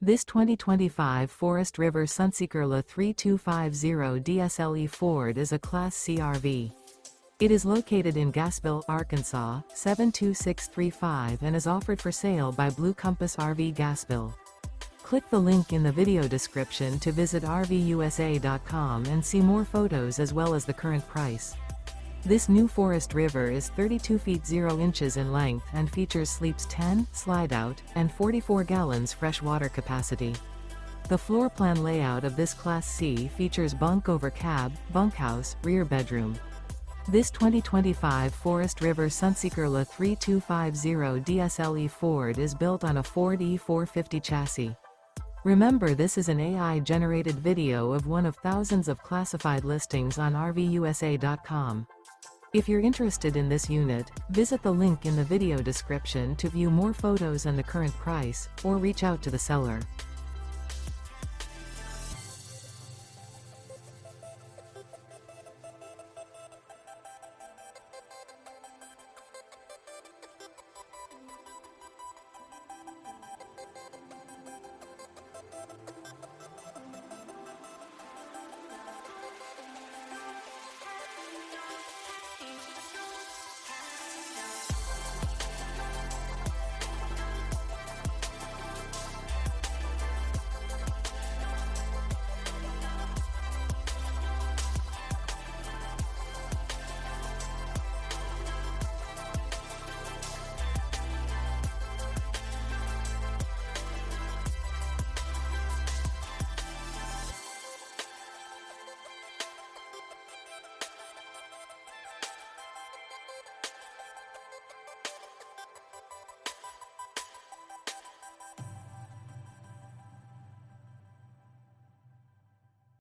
This 2025 Forest River Sunseeker LA 3250 DSLE Ford is a Class C RV. It is located in Gassville, Arkansas, 72635 and is offered for sale by Blue Compass RV Gassville. Click the link in the video description to visit RVUSA.com and see more photos as well as the current price. This new Forest River is 32 feet 0 inches in length and features sleeps 10, Slideout, and 44 gallons fresh water capacity. The floor plan layout of this Class C features Bunk Over Cab, Bunkhouse, rear bedroom. This 2025 Forest River Sunseeker LA 3250 DSLE Ford is built on a Ford E450 chassis. Remember, this is an AI-generated video of one of thousands of classified listings on RVUSA.com. If you're interested in this unit, visit the link in the video description to view more photos and the current price, or reach out to the seller.